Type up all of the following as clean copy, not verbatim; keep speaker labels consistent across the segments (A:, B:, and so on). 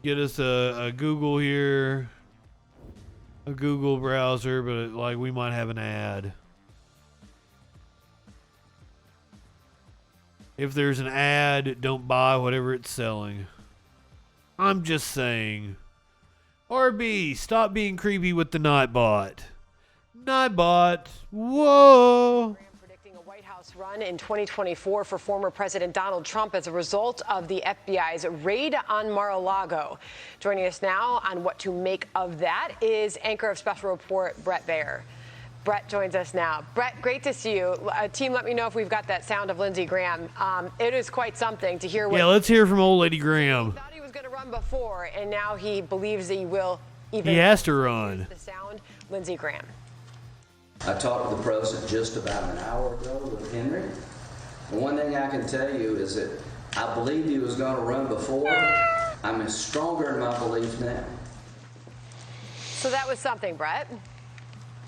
A: get us a Google here, a Google browser, but like we might have an ad. If there's an ad, don't buy whatever it's selling. I'm just saying. RB, stop being creepy with the Nightbot. Nightbot, whoa.
B: Predicting a White House run in 2024 for former President Donald Trump as a result of the FBI's raid on Mar-a-Lago. Joining us now on what to make of that is anchor of Special Report Brett Baer. Brett joins us now. Brett, great to see you. Team, let me know if we've got that sound of Lindsey Graham. It is quite something to hear.
A: Yeah, let's hear from old lady Graham.
B: He thought he was going to run before, and now he believes that he will. Even
A: he has to run.
B: The sound, Lindsey Graham.
C: I talked to the president just about an hour ago with Henry. And one thing I can tell you is that I believed he was going to run before. I'm stronger in my belief now.
B: So that was something, Brett.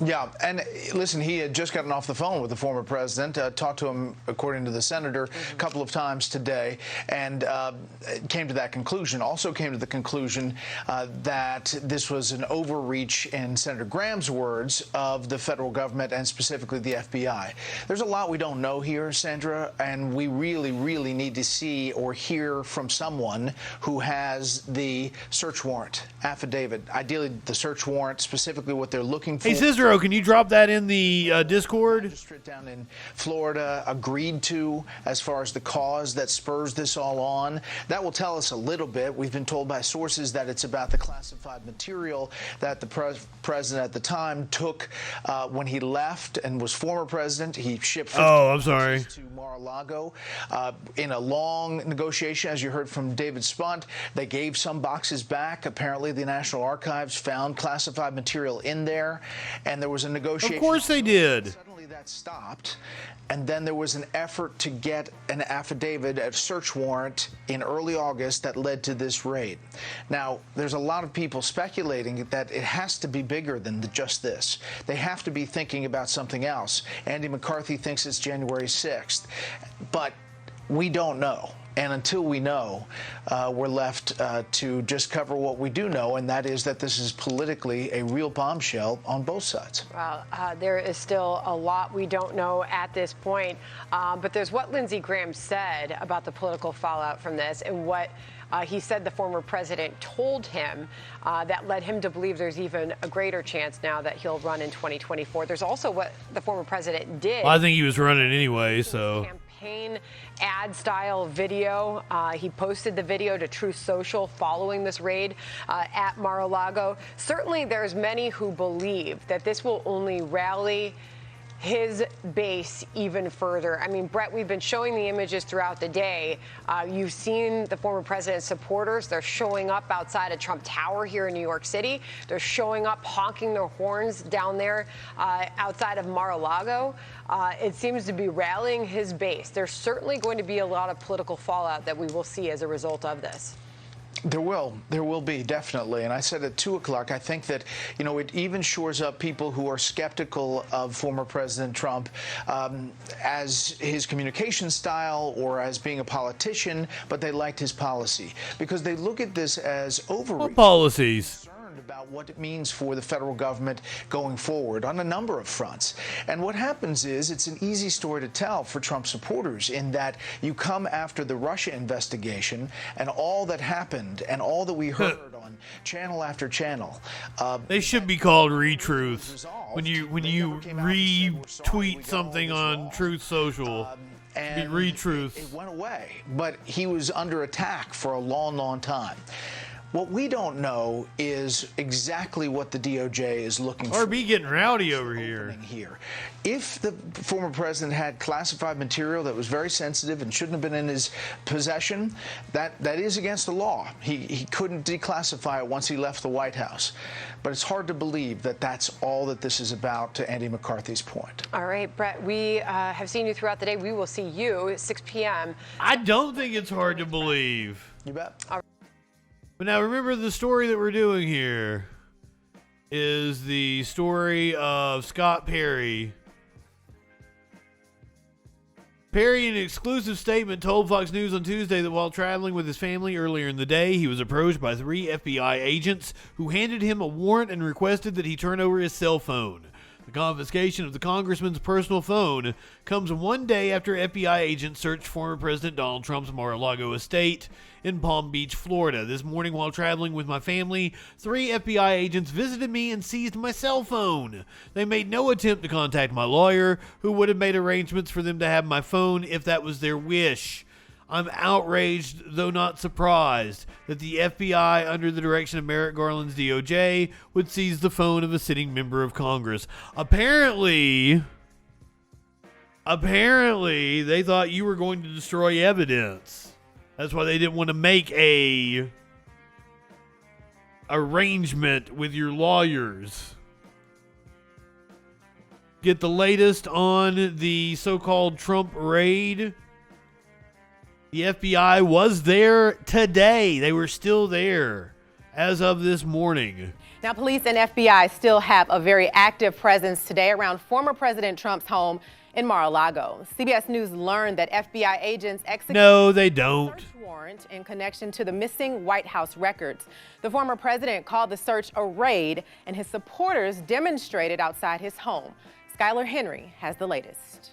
D: Yeah, and listen, he had just gotten off the phone with the former president, talked to him, according to the senator, a couple of times today, and came to that conclusion. Also came to the conclusion that this was an overreach, in Senator Graham's words, of the federal government and specifically the FBI. There's a lot we don't know here, Sandra, and we really, really need to see or hear from someone who has the search warrant affidavit, ideally the search warrant, specifically what they're looking for.
A: Hey, Cicero, can you drop that in the Discord?
D: Magistrate down in Florida agreed to as far as the cause that spurs this all on. That will tell us a little bit. We've been told by sources that it's about the classified material that the president at the time took when he left and was former president. He shipped 50 boxes to Mar-a-Lago in a long negotiation, as you heard from David Spunt. They gave some boxes back. Apparently, the National Archives found classified material in there. And there was a negotiation.
A: Of course they did.
D: Suddenly that stopped. And then there was an effort to get an affidavit, a search warrant in early August that led to this raid. Now, there's a lot of people speculating that it has to be bigger than just this. They have to be thinking about something else. Andy McCarthy thinks it's January 6th. But we don't know. And until we know, we're left to just cover what we do know, and that is that this is politically a real bombshell on both sides.
B: Well, there is still a lot we don't know at this point, but there's what Lindsey Graham said about the political fallout from this and what he said the former president told him that led him to believe there's even a greater chance now that he'll run in 2024. There's also what the former president did.
A: Well, I think he was running anyway, so.
B: Campaign ad style video. He posted the video to Truth Social following this raid at Mar-a-Lago. Certainly there's many who believe that this will only rally his base even further. I mean, Brett, we've been showing the images throughout the day. You've seen the former president's supporters. They're showing up outside of Trump Tower here in New York City. They're showing up, honking their horns down there outside of Mar-a-Lago. It seems to be rallying his base. There's certainly going to be a lot of political fallout that we will see as a result of this.
D: There will be, definitely. And I said at 2 o'clock, I think that, you know, it even shores up people who are skeptical of former President Trump as his communication style or as being a politician, but they liked his policy because they look at this as overreach.
A: What policies?
D: About what it means for the federal government going forward on a number of fronts. And what happens is it's an easy story to tell for Trump supporters in that you come after the Russia investigation and all that happened and all that we heard on channel after channel.
A: They should be called retruths. When you retweet something on Truth Social,
D: and
A: be retruths.
D: It went away, but he was under attack for a long, long time. What we don't know is exactly what the DOJ is looking for.
A: RB getting rowdy over here.
D: If the former president had classified material that was very sensitive and shouldn't have been in his possession, that is against the law. He couldn't declassify it once he left the White House. But it's hard to believe that that's all that this is about, to Andy McCarthy's point.
B: All right, Brett, we have seen you throughout the day. We will see you at 6 p.m.
A: I don't think it's hard to believe.
D: You bet.
A: But now remember, the story that we're doing here is the story of Scott Perry Perry, in an exclusive statement, told Fox News on Tuesday that while traveling with his family earlier in the day, he was approached by 3 FBI agents who handed him a warrant and requested that he turn over his cell phone. The confiscation of the congressman's personal phone comes one day after FBI agents searched former President Donald Trump's Mar-a-Lago estate in Palm Beach, Florida. This morning, while traveling with my family, 3 FBI agents visited me and seized my cell phone. They made no attempt to contact my lawyer, who would have made arrangements for them to have my phone if that was their wish. I'm outraged, though not surprised, that the FBI, under the direction of Merrick Garland's DOJ, would seize the phone of a sitting member of Congress. Apparently, they thought you were going to destroy evidence. That's why they didn't want to make a arrangement with your lawyers. Get the latest on the so-called Trump raid. The FBI was there today. They were still there as of this morning.
B: Now, police and FBI still have a very active presence today around former President Trump's home in Mar-a-Lago. CBS News learned that FBI agents executed a search warrant in connection to the missing White House records. The former president called the search a raid, and his supporters demonstrated outside his home. Skylar Henry has the latest.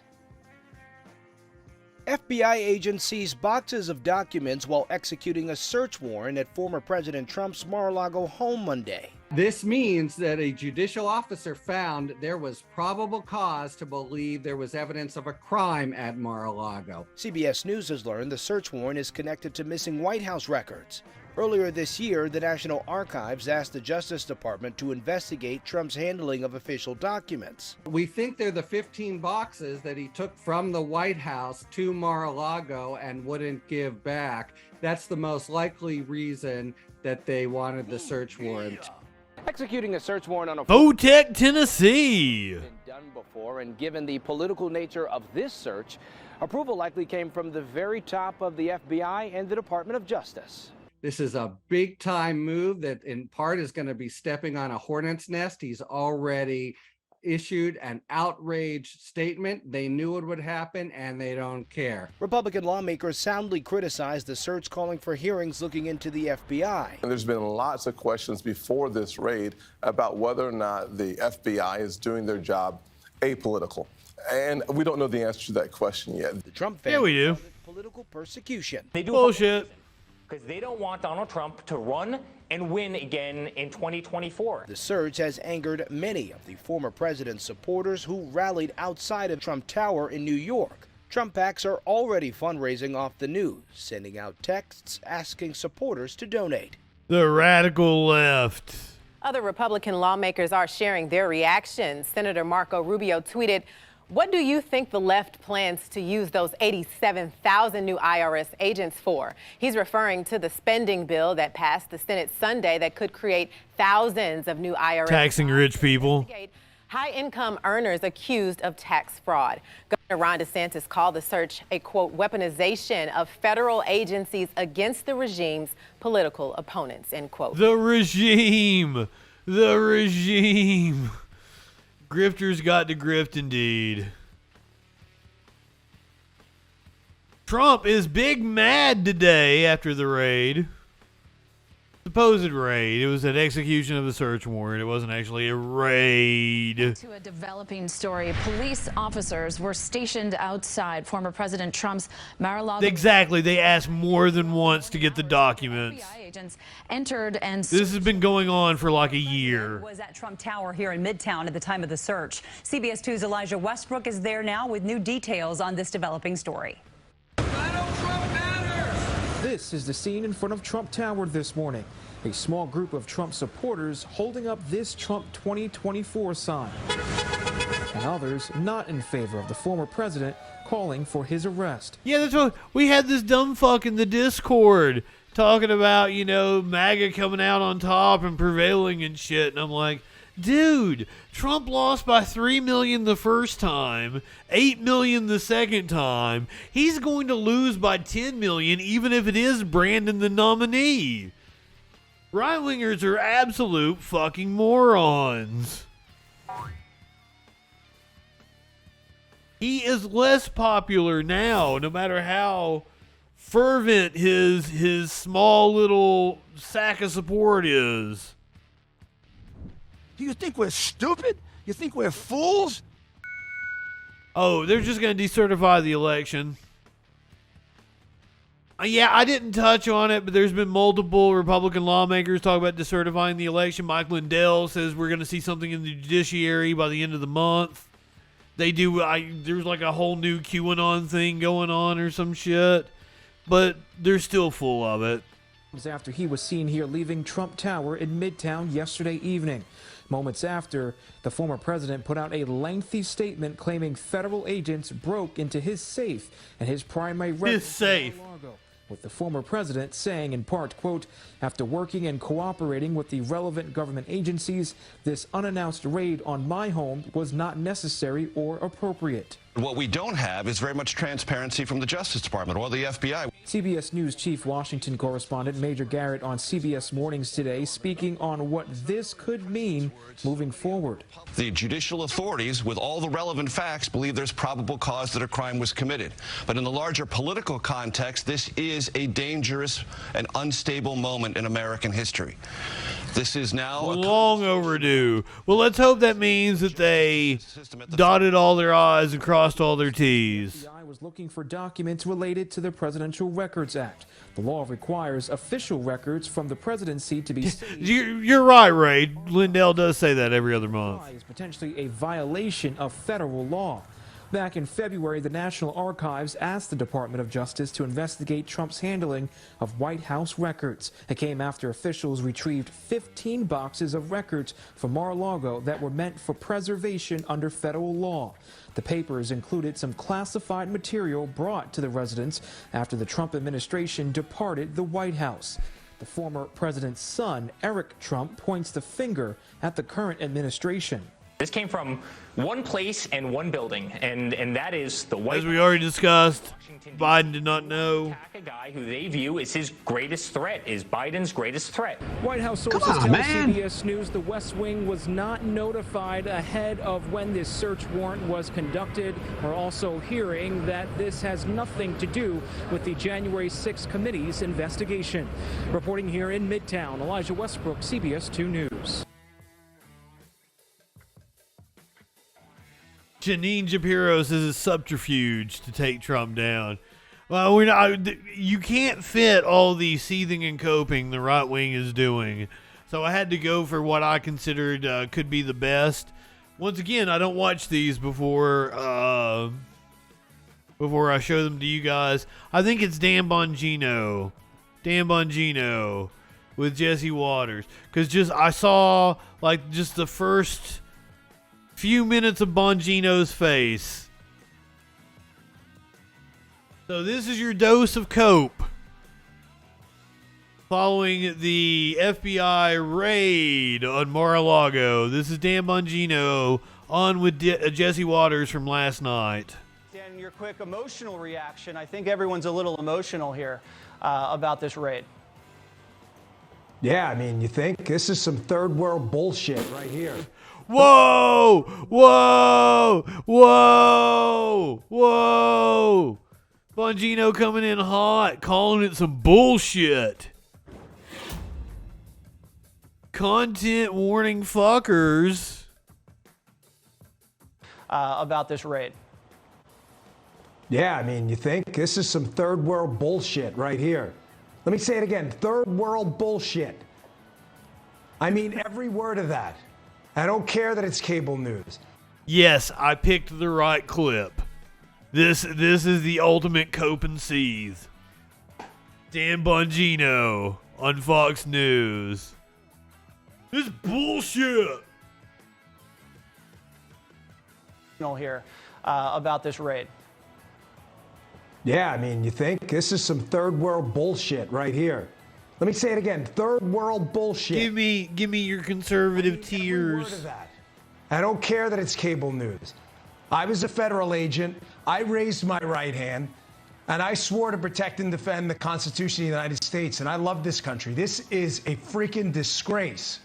E: FBI agents seized boxes of documents while executing a search warrant at former President Trump's Mar-a-Lago home Monday.
F: This means that a judicial officer found there was probable cause to believe there was evidence of a crime at Mar-a-Lago.
E: CBS News has learned the search warrant is connected to missing White House records. Earlier this year, the National Archives asked the Justice Department to investigate Trump's handling of official documents.
F: We think they're the 15 boxes that he took from the White House to Mar-a-Lago and wouldn't give back. That's the most likely reason that they wanted the search warrant.
G: Executing a search warrant on a
A: Votech, Tennessee.
G: Been done before, and given the political nature of this search, approval likely came from the very top of the FBI and the Department of Justice.
F: This is a big time move that in part is going to be stepping on a hornet's nest. He's already issued an outraged statement. They knew it would happen and they don't care.
E: Republican lawmakers soundly criticized the search, calling for hearings looking into the FBI.
H: And there's been lots of questions before this raid about whether or not the FBI is doing their job apolitical. And we don't know the answer to that question yet.
E: The Trump family
A: Yeah, we do.
E: called it political persecution.
I: They do
A: Bullshit.
I: because they don't want Donald Trump to run and win again in 2024.
E: The surge has angered many of the former president's supporters who rallied outside of Trump Tower in New York. Trump PACs are already fundraising off the news, sending out texts asking supporters to donate.
A: The radical left.
B: Other Republican lawmakers are sharing their reactions. Senator Marco Rubio tweeted, "What do you think the left plans to use those 87,000 new IRS agents for?" He's referring to the spending bill that passed the Senate Sunday that could create thousands of new IRS
A: Taxing rich people.
B: High-income earners accused of tax fraud. Governor Ron DeSantis called the search a, quote, weaponization of federal agencies against the regime's political opponents, end quote.
A: The regime. The regime. Grifters got to grift indeed. Trump is big mad today after the raid. Supposed raid. It was an execution of the search warrant. It wasn't actually a raid.
J: To a developing story, police officers were stationed outside former President Trump's Mar-a-Lago.
A: Exactly. They asked more than once to get the documents.
J: FBI agents entered and
A: This has been going on for like a year.
K: Was at Trump Tower here in Midtown at the time of the search. CBS 2's Elijah Westbrook is there now with new details on this developing story.
L: This is the scene in front of Trump Tower this morning. A small group of Trump supporters holding up this Trump 2024 sign. And others not in favor of the former president, calling for his arrest.
A: Yeah, that's what we had this dumb fuck in the Discord talking about, you know, MAGA coming out on top and prevailing and shit. And I'm like, dude, Trump lost by 3 million the first time, 8 million the second time. He's going to lose by 10 million, even if it is Brandon the nominee. Right-wingers are absolute fucking morons. He is less popular now, no matter how fervent his small little sack of support is.
M: Do you think we're stupid? You think we're fools?
A: Oh, they're just going to decertify the election. Yeah, I didn't touch on it, but there's been multiple Republican lawmakers talk about decertifying the election. Mike Lindell says we're going to see something in the judiciary by the end of the month. They do. There's like a whole new QAnon thing going on or some shit, but they're still full of it.
L: After he was seen here leaving Trump Tower in Midtown yesterday evening. Moments after, the former president put out a lengthy statement claiming federal agents broke into his safe and his primary residence.
A: His safe.
L: With the former president saying in part, quote, after working and cooperating with the relevant government agencies, this unannounced raid on my home was not necessary or appropriate.
N: What we don't have is very much transparency from the Justice Department or the FBI.
L: CBS News Chief Washington correspondent Major Garrett on CBS Mornings today speaking on what this could mean moving forward.
N: The judicial authorities, with all the relevant facts, believe there's probable cause that a crime was committed. But in the larger political context, this is a dangerous and unstable moment in American history. This is now
A: long overdue. Well, let's hope that means that they dotted all their I's and crossed all their T's.
L: The FBI was looking for documents related to the Presidential Records Act. The law requires official records from the presidency to be saved.
A: You're right, Ray. Lindell does say that every other month.
L: Is potentially a violation of federal law. Back in February, the National Archives asked the Department of Justice to investigate Trump's handling of White House records. It came after officials retrieved 15 boxes of records from Mar-a-Lago that were meant for preservation under federal law. The papers included some classified material brought to the residence after the Trump administration departed the White House. The former president's son, Eric Trump, points the finger at the current administration.
I: This came from one place and one building, and that is the White House.
A: As we already discussed, Biden did not know.
I: A guy who they view as his greatest threat, is Biden's greatest threat.
L: White House sources tell CBS News the West Wing was not notified ahead of when this search warrant was conducted. We're also hearing that this has nothing to do with the January 6th committee's investigation. Reporting here in Midtown, Elijah Westbrook, CBS 2 News.
A: Janine Shapiro says it's subterfuge to take Trump down. Well, you can't fit all the seething and coping the right wing is doing. So I had to go for what I considered could be the best. Once again, I don't watch these before I show them to you guys. I think it's Dan Bongino with Jesse Waters. Because I saw just the first few minutes of Bongino's face. So this is your dose of cope following the FBI raid on Mar-a-Lago. This is Dan Bongino on with Jesse Waters from last night.
O: Dan, your quick emotional reaction. I think everyone's a little emotional here about this raid.
P: Yeah, I mean, you think this is some third world bullshit right here.
A: Whoa! Whoa! Whoa! Whoa! Bongino coming in hot, calling it some bullshit. Content warning fuckers.
O: About this raid.
P: Yeah, I mean, you think this is some third world bullshit right here. Let me say it again, third world bullshit. I mean every word of that. I don't care that it's cable news.
A: Yes, I picked the right clip. This is the ultimate cope and seethe. Dan Bongino on Fox News. This bullshit.
O: Here about this raid.
P: Yeah, I mean, you think this is some third world bullshit right here. Let me say it again, third world bullshit.
A: Give me your conservative tears.
P: Word of that. I don't care that it's cable news. I was a federal agent. I raised my right hand, and I swore to protect and defend the Constitution of the United States, and I love this country. This is a freaking disgrace.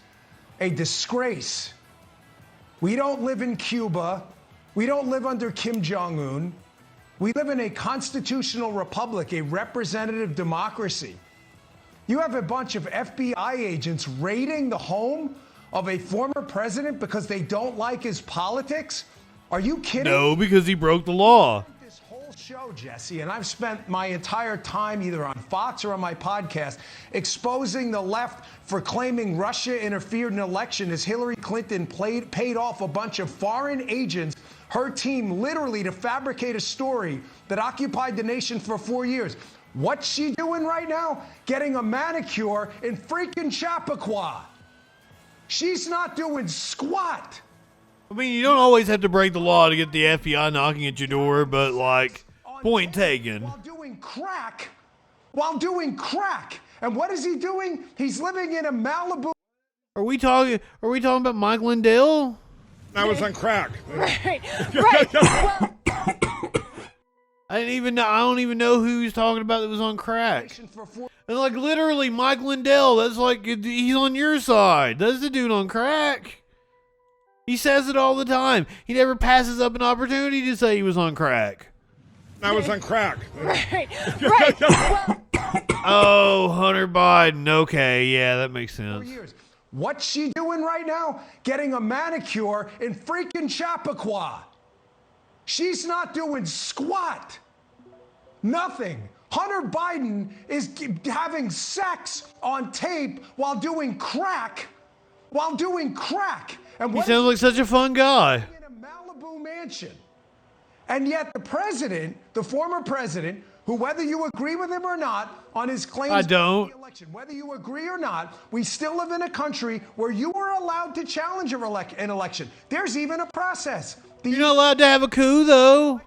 P: A disgrace. We don't live in Cuba. We don't live under Kim Jong-un. We live in a constitutional republic, a representative democracy. You have a bunch of FBI agents raiding the home of a former president because they don't like his politics? Are you kidding?
A: No, because he broke the law.
P: This whole show, Jesse, and I've spent my entire time either on Fox or on my podcast exposing the left for claiming Russia interfered in an election as Hillary Clinton paid off a bunch of foreign agents, her team, literally to fabricate a story that occupied the nation for 4 years. What's she doing right now? Getting a manicure in freaking Chappaqua. She's not doing squat.
A: I mean, you don't always have to break the law to get the FBI knocking at your door, but, like, point taken.
P: While doing crack. And what is he doing? He's living in a Malibu.
A: Are we talking about Mike Lindell?
M: I was on crack.
J: Right. Well,
A: I don't even know who he's talking about that was on crack. And like literally Mike Lindell, that's like he's on your side. That's the dude on crack. He says it all the time. He never passes up an opportunity to say he was on crack.
M: I was on crack.
J: Right. Well,
A: oh, Hunter Biden. Okay, yeah, that makes sense.
P: What's she doing right now? Getting a manicure in freaking Chappaqua. She's not doing squat. Nothing. Hunter Biden is having sex on tape while doing crack. And
A: He sounds like such a fun guy.
P: In a Malibu mansion. And yet the president, the former president, who whether you agree with him or not on his claims
A: I don't.
P: of the election, whether you agree or not, we still live in a country where you are allowed to challenge an election. There's even a process.
A: You're not allowed to have a coup, though.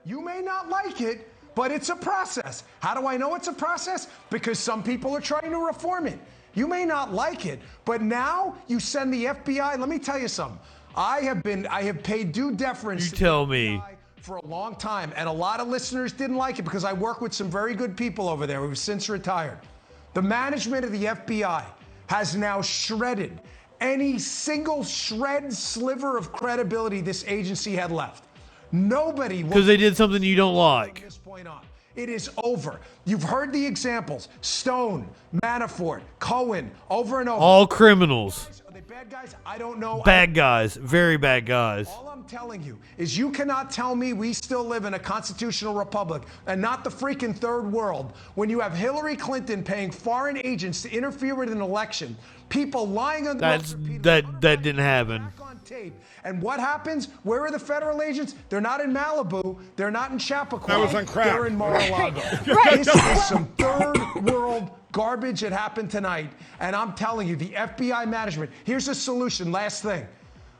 P: You may not like it, but it's a process. How do I know it's a process? Because some people are trying to reform it. You may not like it, but now you send the FBI. Let me tell you something. I have paid due deference to the FBI for a long time, and a lot of listeners didn't like it because I work with some very good people over there who've since retired. The management of the FBI has now shredded any single sliver of credibility this agency had left. Nobody will.
A: Because they did something you don't like.
P: From this point on, it is over. You've heard the examples: Stone, Manafort, Cohen, over and over.
A: All criminals.
P: Are they bad guys? I don't know.
A: Bad guys. Very bad guys.
P: All I'm telling you is you cannot tell me we still live in a constitutional republic and not the freaking third world when you have Hillary Clinton paying foreign agents to interfere with an election, people lying on
A: that didn't happen.
P: on tape. And what happens? Where are the federal agents? They're not in Malibu. They're not in Chappaqua.
M: I was on crack.
P: They're in Mar-a-Lago. This is some third world garbage that happened tonight. And I'm telling you, the FBI management, here's a solution. Last thing.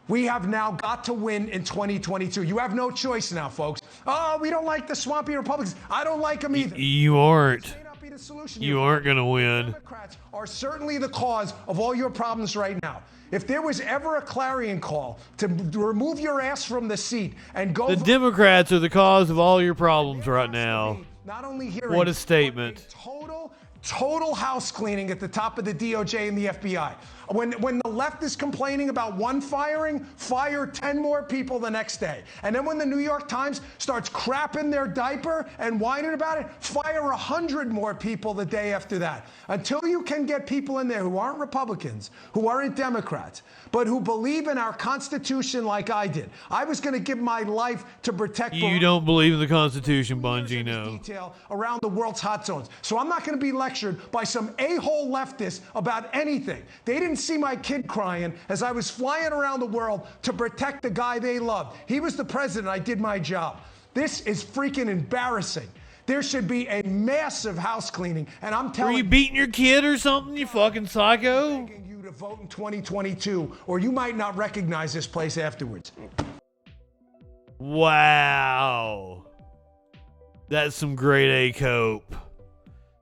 P: We have now got to win in 2022. You have no choice now, folks. Oh, we don't like the swampy Republicans. I don't like them either.
A: You aren't.
P: May not be the solution.
A: You aren't going to win.
P: Democrats are certainly the cause of all your problems right now. If there was ever a clarion call to remove your ass from the seat and go...
A: The Democrats are the cause of all your problems right now.
P: Not only hearing...
A: What a statement.
P: Total house cleaning at the top of the DOJ and the FBI. When the left is complaining about one firing, fire 10 more people the next day. And then when the New York Times starts crapping their diaper and whining about it, fire 100 more people the day after that. Until you can get people in there who aren't Republicans, who aren't Democrats, but who believe in our Constitution like I did. I was going to give my life to protect...
A: You don't believe in the Constitution, Bongino.
P: ...detail around the world's hot zones. So I'm not going to be lectured by some a-hole leftist about anything. They didn't see my kid crying as I was flying around the world to protect the guy they loved. He was the president. I did my job. This is freaking embarrassing. There should be a massive house cleaning, and I'm telling you...
A: Were you beating your kid or something, you fucking psycho?
P: I'm begging you to vote in 2022, or you might not recognize this place afterwards.
A: Wow. That's some grade A cope.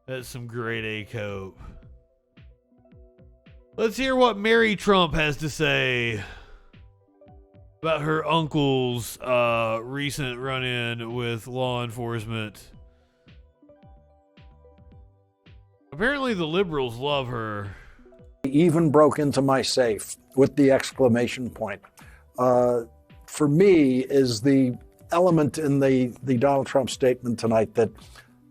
A: That's some grade A cope. Let's hear what Mary Trump has to say about her uncle's recent run-in with law enforcement. Apparently the liberals love her.
Q: He even broke into my safe with the exclamation point. for me, is the element in the Donald Trump statement tonight that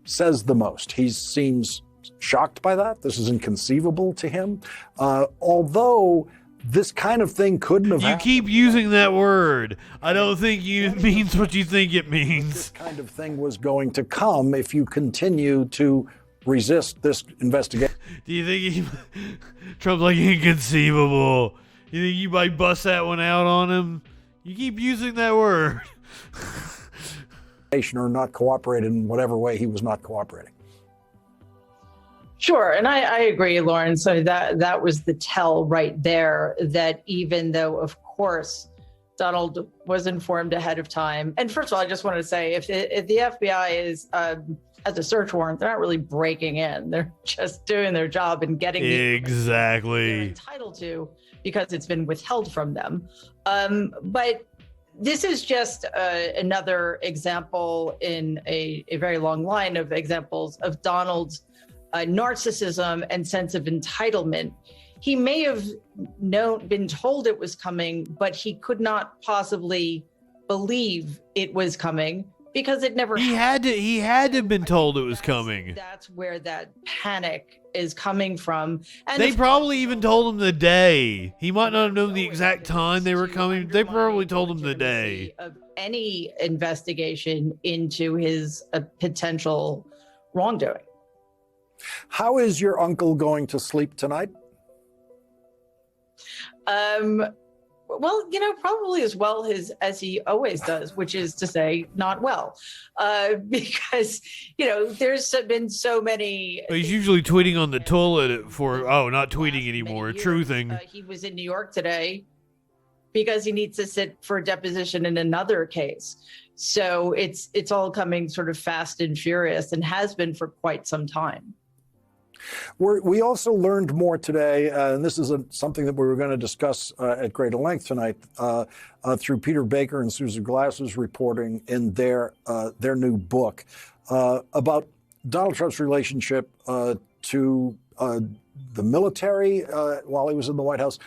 Q: says the most. He seems shocked by that. This is inconceivable to him. Although this kind of thing couldn't have happened.
A: You keep using that word. I don't think it means what you think it means.
Q: This kind of thing was going to come if you continue to resist this investigation.
A: Do you think Trump's like inconceivable? You think you might bust that one out on him? You keep using that word.
Q: Or not cooperated in whatever way he was not cooperating.
R: Sure, and I agree, Lauren. So that was the tell right there, that even though, of course, Donald was informed ahead of time. And first of all, I just wanted to say, if the FBI has a search warrant, they're not really breaking in. They're just doing their job and getting the information they're entitled to because it's been withheld from them. But this is just another example in a very long line of examples of Donald's narcissism and sense of entitlement. He may have been told it was coming, but he could not possibly believe it was coming because it never happened.
A: He had to have been told it was coming.
R: That's where that panic is coming from. And
A: they probably even told him the day. He might not have known the exact time they were coming. They probably told him the day.
R: Of any investigation into his potential wrongdoing.
Q: How is your uncle going to sleep tonight?
R: Well, probably as well as he always does, which is to say, not well, because there's been so many.
A: He's usually tweeting on the toilet not tweeting anymore, truthing.
R: He was in New York today because he needs to sit for a deposition in another case. So it's all coming sort of fast and furious, and has been for quite some time.
Q: We also learned more today, and this is something that we were going to discuss at greater length tonight through Peter Baker and Susan Glass's reporting in their new book about Donald Trump's relationship to the military while he was in the White House.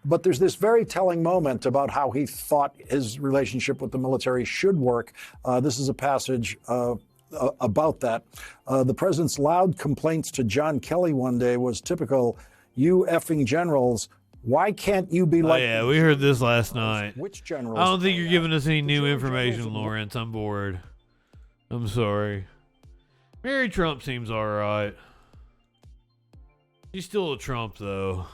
Q: But there's this very telling moment about how he thought his relationship with the military should work. This is a passage about that. The president's loud complaints to John Kelly one day was typical, "You effing generals, why can't you be like..."
A: Oh, yeah, we heard this last night.
Q: Which generals?
A: I don't think you're giving us any new information, Lawrence. I'm bored. I'm sorry. Mary Trump seems all right. He's still a Trump, though.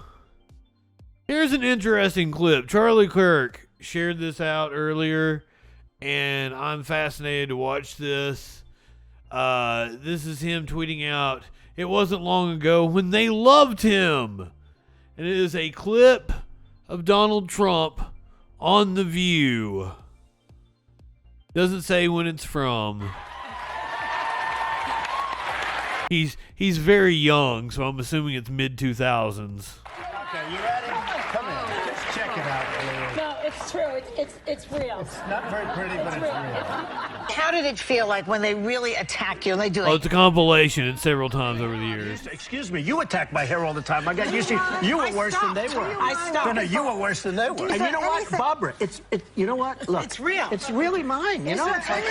A: Here's an interesting clip. Charlie Kirk shared this out earlier, and I'm fascinated to watch this. This is him tweeting out, "It wasn't long ago when they loved him." And it is a clip of Donald Trump on The View. Doesn't say when it's from. He's very young, so I'm assuming it's mid-2000s.
S: Okay, you ready? Come in. Just check it out.
T: No, it's true. It's real.
S: It's not very pretty, but it's real.
T: How did it feel like when they really attack you and they do
A: Oh, it's a compilation. It's several times over the years.
S: Excuse me, you attack my hair all the time. I got used to you were worse than they were.
T: I stopped.
S: No, you were worse than they were. And you know what, Barbara? You know what? Look,
T: it's real.
S: It's really mine. You know, it's like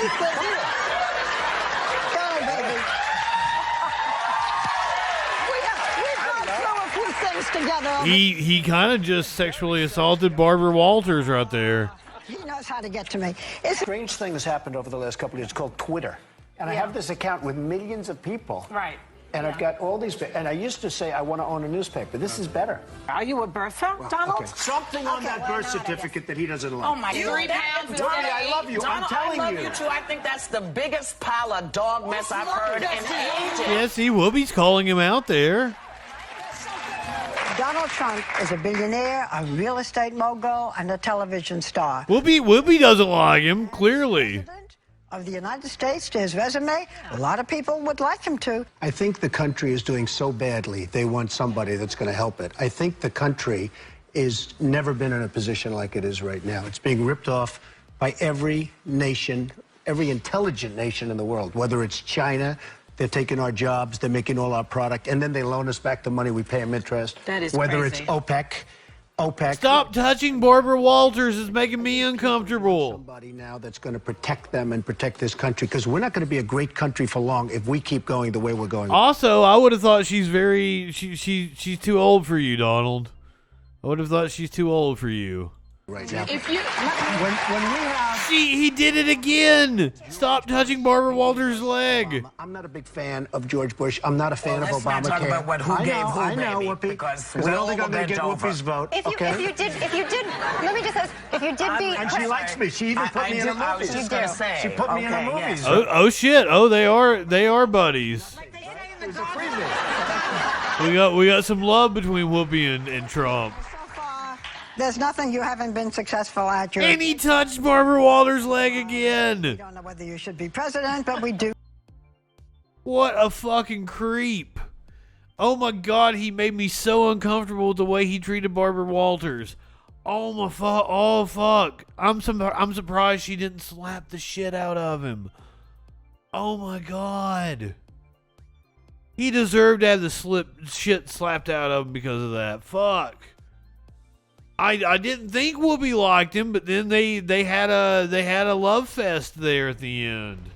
T: together.
A: He kind of just sexually assaulted Barbara Walters right there.
T: He knows how to get to me.
S: Strange thing has happened over the last couple of years called Twitter. And I have this account with millions of people.
T: Right.
S: And I've got all these, and I used to say I want to own a newspaper. This is better.
T: Are you a birther, Donald?
S: Okay. Something on that birth certificate that he doesn't like.
T: Oh my God.
U: 3 pounds.
S: Donnie, I love you.
U: Donald,
S: I'm telling
U: I love
S: you.
U: you too. I think that's the biggest pile of dog mess I've heard in ages.
A: Yes, he Whoopi's calling him out there.
T: Donald Trump is a billionaire, a real estate mogul, and a television star.
A: Whoopi doesn't like him, clearly.
T: Of the United States to his resume, a lot of people would like him to.
S: I think the country is doing so badly, they want somebody that's going to help it. I think the country is never been in a position like it is right now. It's being ripped off by every nation, every intelligent nation in the world, whether it's China. They're taking our jobs, they're making all our product, and then they loan us back the money, we pay them interest.
T: That is
S: Whether
T: crazy.
S: it's OPEC, OPEC.
A: Stop touching Barbara Walters. It's making me uncomfortable.
S: Somebody now that's going to protect them and protect this country, because we're not going to be a great country for long if we keep going the way we're going.
A: Also, I would have thought she's she's too old for you, Donald. I would have thought she's too old for you.
S: Right now.
U: If you,
S: When we have...
A: He did it again. Stop touching Barbara Walters' leg.
S: I'm not a big fan of George Bush. I'm not a fan of
U: let's
S: Obamacare.
U: not talk about what who gave who,
S: I know,
U: baby,
S: Whoopi.
U: because
S: I
U: we're
S: don't
U: all
S: think I'm going to
U: bent
S: get
U: over.
S: Whoopi's vote.
C: If you did, let me just ask, if you did beat,
S: And she likes me. She even put me in a movie.
U: I was just going to say.
S: She put me in a movie.
U: Yes.
A: Oh shit. Oh, they are buddies.
S: It was a freebie.
A: We got some love between Whoopi and Trump.
T: There's nothing you haven't been successful at.
A: And he touched Barbara Walters' leg again.
T: We don't know whether you should be president, but we do.
A: What a fucking creep. Oh my God, he made me so uncomfortable with the way he treated Barbara Walters. Oh my fuck. Oh fuck. I'm surprised she didn't slap the shit out of him. Oh my God. He deserved to have the shit slapped out of him because of that. Fuck. I didn't think Whoopi liked him, but then they had a love fest there at the end.